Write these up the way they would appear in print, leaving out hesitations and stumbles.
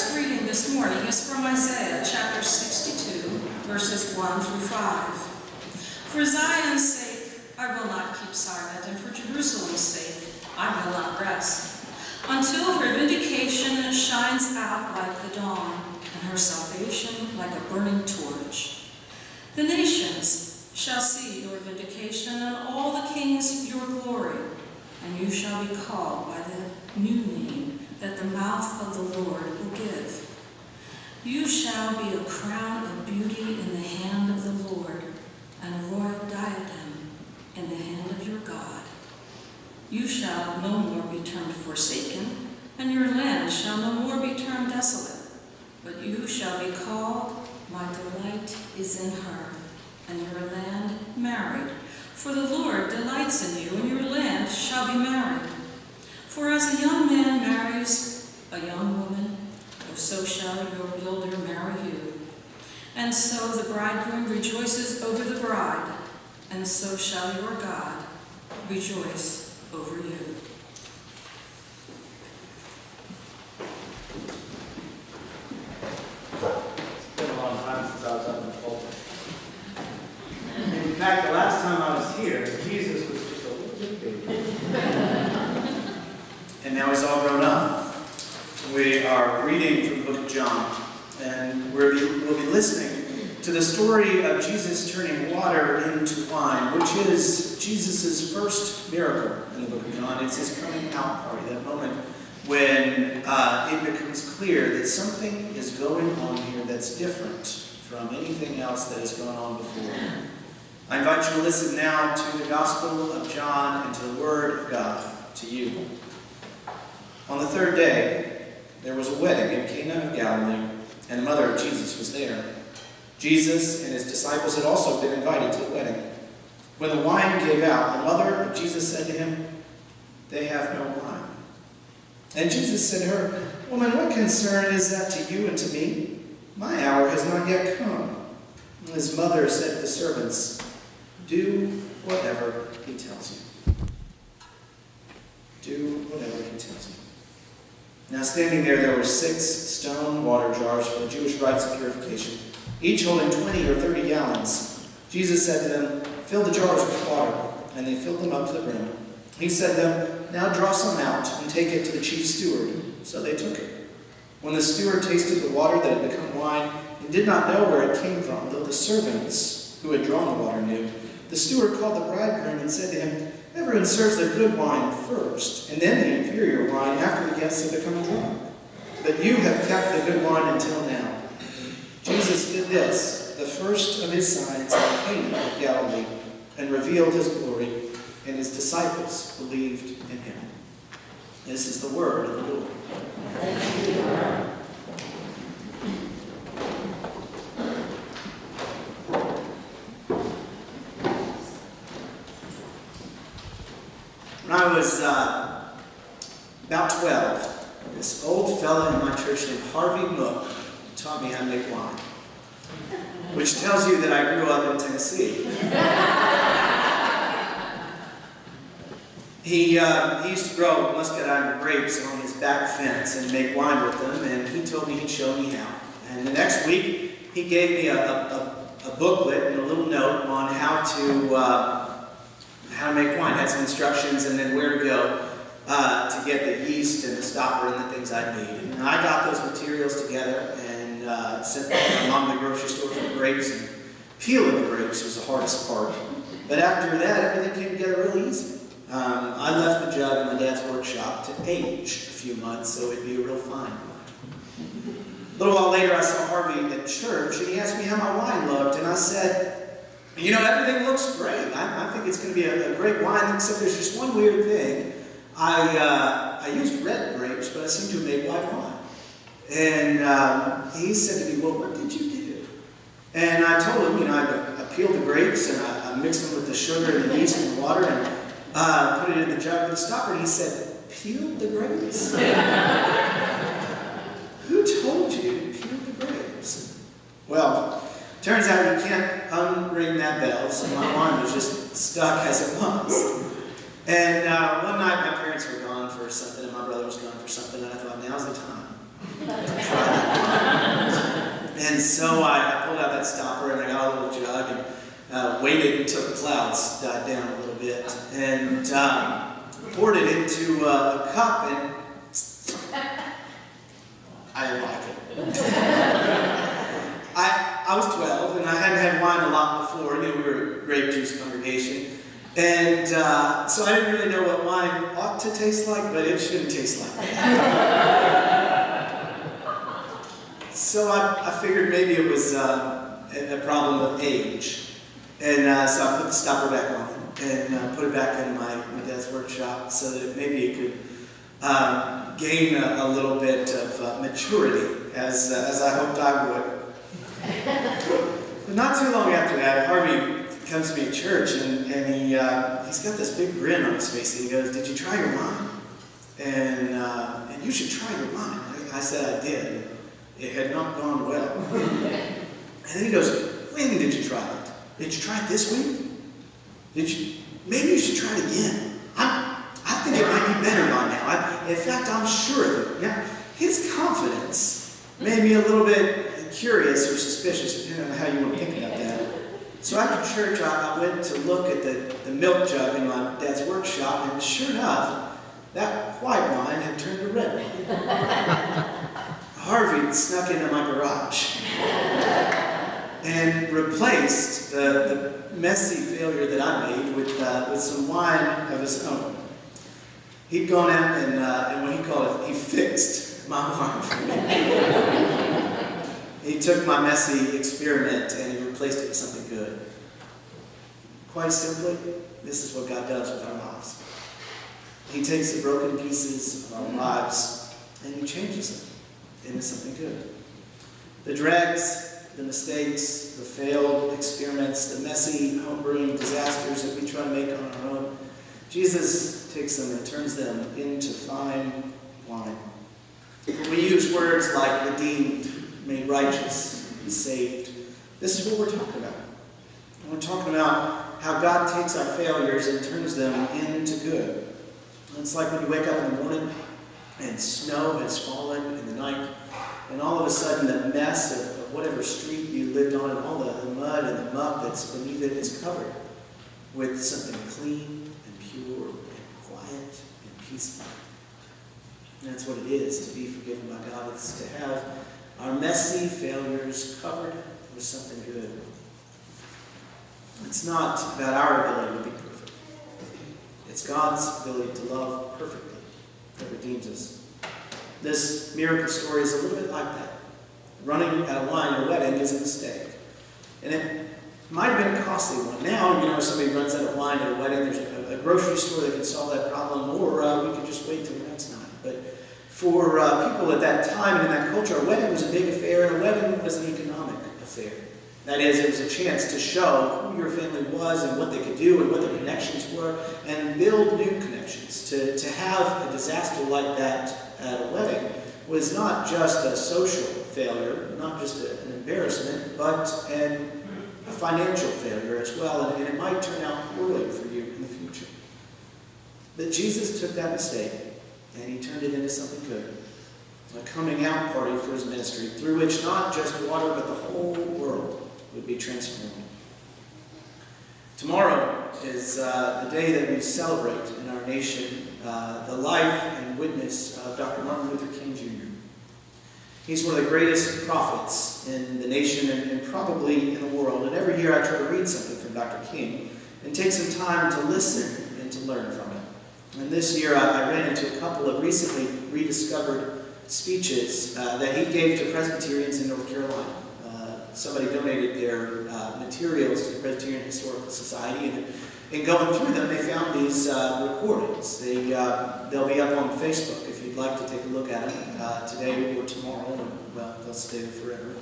text reading this morning is from Isaiah chapter 62, verses 1 through 5. For Zion's sake, I will not keep silent, and for Jerusalem's sake, I will not rest, until her vindication shines out like the dawn, and her salvation like a burning torch. The nations shall see your vindication, and all the kings your glory, and you shall be called by the new name that the mouth of the Lord will give. You shall be a crown of beauty in the hand of the Lord, and a royal diadem in the hand of your God. You shall no more be termed forsaken, and your land shall no more be termed desolate, but you shall be called, my delight is in her, and your land married. For the Lord delights in you, and your land shall be married. For as a young man marries a young woman, so shall your builder marry you. And so the bridegroom rejoices over the bride, and so shall your God rejoice over you. It's been a long time since I was up in the pulpit. In fact, the last time I was here, Jesus was just a little bit baby. And now he's all grown up. We are reading from the book of John, and we'll be listening to the story of Jesus turning water into wine, which is Jesus' first miracle in the book of John. It's his coming out party, that moment when it becomes clear that something is going on here that's different from anything else that has gone on before. I invite you to listen now to the Gospel of John and to the Word of God to you. On the third day, there was a wedding in Cana of Galilee, and the mother of Jesus was there. Jesus and his disciples had also been invited to the wedding. When the wine gave out, the mother of Jesus said to him, "They have no wine." And Jesus said to her, "Woman, what concern is that to you and to me? My hour has not yet come." And his mother said to the servants, "Do whatever he tells you." Do whatever he tells you. Now standing there were 6 stone water jars for the Jewish rites of purification, each holding 20 or 30 gallons. Jesus said to them, "Fill the jars with water," and they filled them up to the brim. He said to them, "Now draw some out and take it to the chief steward." So they took it. When the steward tasted the water that had become wine, and did not know where it came from, though the servants who had drawn the water knew, the steward called the bridegroom and said to him, "Everyone serves the good wine first, and then the inferior wine after the guests have become drunk. But you have kept the good wine until now." Jesus did this, the first of his signs in Cana of Galilee, and revealed his glory, and his disciples believed in him. This is the word of the Lord. Thank you, Lord. When I was about 12, this old fella in my church named Harvey Mook taught me how to make wine, which tells you that I grew up in Tennessee. He used to grow muscadine grapes on his back fence and make wine with them, and he told me he'd show me how. And the next week, he gave me a booklet and a little note on how to make wine. Had some instructions and then where to go to get the yeast and the stopper and the things I need. And I got those materials together and sent my mom to the grocery store for the grapes. And peeling the grapes was the hardest part. But after that, everything came together really easy. I left the jug in my dad's workshop to age a few months so it'd be a real fine wine. A little while later, I saw Harvey at church, and he asked me how my wine looked, and I said, "You know, everything looks great. I think it's going to be a great wine, except there's just one weird thing. I used red grapes, but I seem to have made white wine." And he said to me, "Well, what did you do?" And I told him, I peeled the grapes, and I mixed them with the sugar and the yeast and the water, and put it in the jug with the stopper. And he said, "Peeled the grapes?" Who told you to peel the grapes? Well, turns out you can't unring that bell, so my wine was just stuck as it was. And one night my parents were gone for something, and my brother was gone for something, and I thought, now's the time to try And so I pulled out that stopper and I got a little jug and waited until the clouds died down a little bit and poured it into a cup, and I didn't like it. I was 12 and I hadn't had wine a lot before. We were a grape juice congregation. And so I didn't really know what wine ought to taste like, but it shouldn't taste like that. So I figured maybe it was a problem of age. And so I put the stopper back on and put it back in my dad's workshop so that maybe it could gain a little bit of maturity, as I hoped I would. But not too long after that, Harvey comes to me at church, and he's got this big grin on his face, and he goes, "Did you try your wine? And you should try your wine." I said I did. It had not gone well. And then he goes, "When did you try it? Did you try it this week? Maybe you should try it again. I think it might be better by now. In fact, I'm sure of it." Now, his confidence made me a little bit curious or suspicious, depending on how you want to think about that. So after church, I went to look at the milk jug in my dad's workshop, and sure enough, that white wine had turned to red wine. Harvey snuck into my garage and replaced the messy failure that I made with some wine of his own. He'd gone out and what he called it, he fixed my wine for me. He took my messy experiment and he replaced it with something good. Quite simply, this is what God does with our lives. He takes the broken pieces of our lives and he changes them into something good. The dregs, the mistakes, the failed experiments, the messy homebrewing disasters that we try to make on our own, Jesus takes them and turns them into fine wine. When we use words like redeemed, made righteous, and saved, this is what we're talking about. And we're talking about how God takes our failures and turns them into good. And it's like when you wake up in the morning and snow has fallen in the night, and all of a sudden the mess of whatever street you lived on and all the mud and the muck that's beneath it is covered with something clean and pure and quiet and peaceful. And that's what it is to be forgiven by God. It's to have our messy failures covered with something good. It's not about our ability to be perfect. It's God's ability to love perfectly that redeems us. This miracle story is a little bit like that. Running out of wine at a wedding is a mistake. And it might have been a costly one. Now, somebody runs out of wine at a wedding, there's a grocery store that can solve that problem, or we could just wait till the next night. But for people at that time and in that culture, a wedding was a big affair, and a wedding was an economic affair. That is, it was a chance to show who your family was and what they could do and what their connections were, and build new connections. To have a disaster like that at a wedding was not just a social failure, not just an embarrassment, but a financial failure as well, and it might turn out poorly for you in the future. But Jesus took that mistake and he turned it into something good. A coming out party for his ministry, through which not just water, but the whole world would be transformed. Tomorrow is the day that we celebrate in our nation the life and witness of Dr. Martin Luther King Jr. He's one of the greatest prophets in the nation and probably in the world. And every year I try to read something from Dr. King and take some time to listen and to learn from it. And this year I ran into a couple of recently rediscovered speeches that he gave to Presbyterians in North Carolina. Somebody donated their materials to the Presbyterian Historical Society, and in going through them, they found these recordings. They'll be up on Facebook if you'd like to take a look at them today or tomorrow, and well, they'll stay there forever.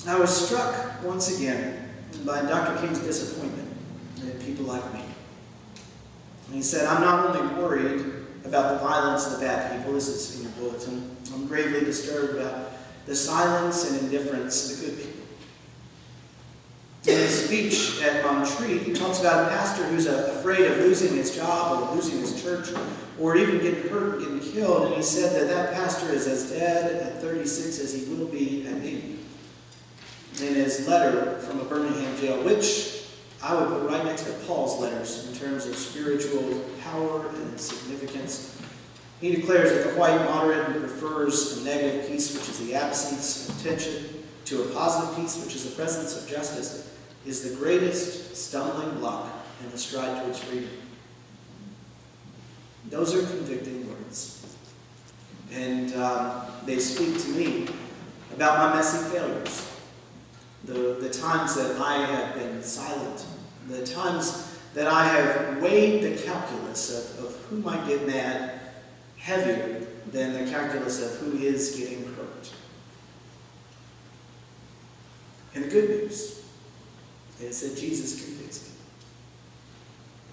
I was struck once again by Dr. King's disappointment in people like me. And he said, "I'm not only worried about the violence of the bad people," this is in your bulletin, "I'm gravely disturbed about the silence and indifference of the good people." And he his speech at Montreat, he talks about a pastor who's afraid of losing his job or losing his church or even getting hurt, getting killed. And he said that that pastor is as dead at 36 as he will be at 80. In his letter from a Birmingham jail, which I would put right next to Paul's letters in terms of spiritual power and significance, he declares that the white moderate who prefers a negative peace, which is the absence of tension, to a positive peace, which is the presence of justice, is the greatest stumbling block in the stride towards freedom. Those are convicting words. And they speak to me about my messy failures. The times that I have been silent, the times that I have weighed the calculus of who might get mad heavier than the calculus of who is getting hurt. And the good news is that Jesus convicts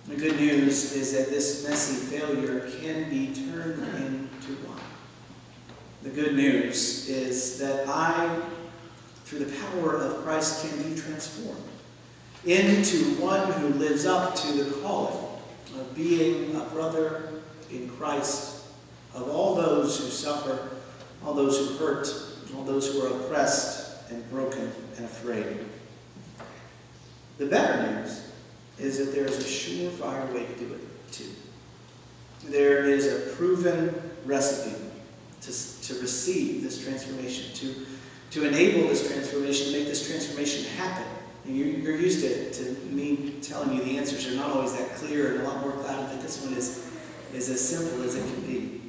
me. The good news is that this messy failure can be turned into wine. The good news is that I, through the power of Christ, can be transformed into one who lives up to the calling of being a brother in Christ, of all those who suffer, all those who hurt, all those who are oppressed and broken and afraid. The better news is that there is a surefire way to do it too. There is a proven recipe to receive this transformation, to enable this transformation, to make this transformation happen. And you're used to me telling you the answers are not always that clear and a lot more clouded, but this one is as simple as it can be.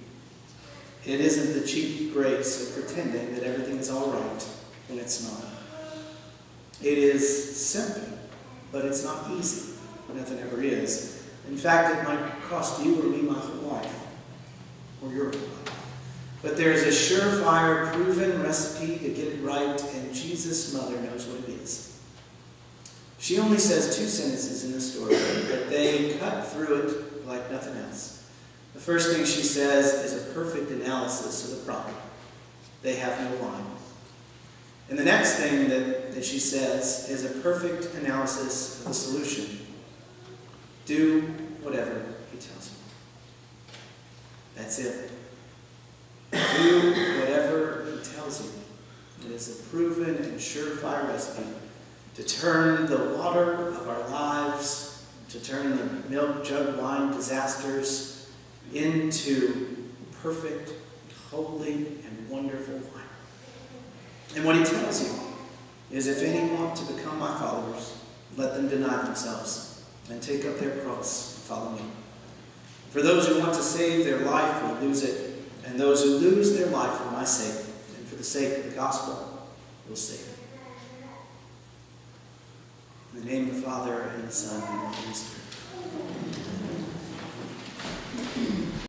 It isn't the cheap grace of pretending that everything is all right when it's not. It is simple, but it's not easy. Nothing ever is. In fact, it might cost you or me my whole life, or your whole life. But there's a surefire, proven recipe to get it right, and Jesus' mother knows what it is. She only says 2 sentences in the story, but they cut through it like nothing else. The first thing she says is a perfect analysis of the problem. They have no wine. And the next thing that she says is a perfect analysis of the solution. Do whatever he tells you. That's it. Do whatever he tells you. It is a proven and surefire recipe to turn the water of our lives, to turn the milk jug wine disasters into perfect, holy, and wonderful wine. And what he tells you is, if any want to become my followers, let them deny themselves and take up their cross and follow me. For those who want to save their life will lose it, and those who lose their life for my sake and for the sake of the gospel will save it. In the name of the Father, and the Son, and the Holy Spirit.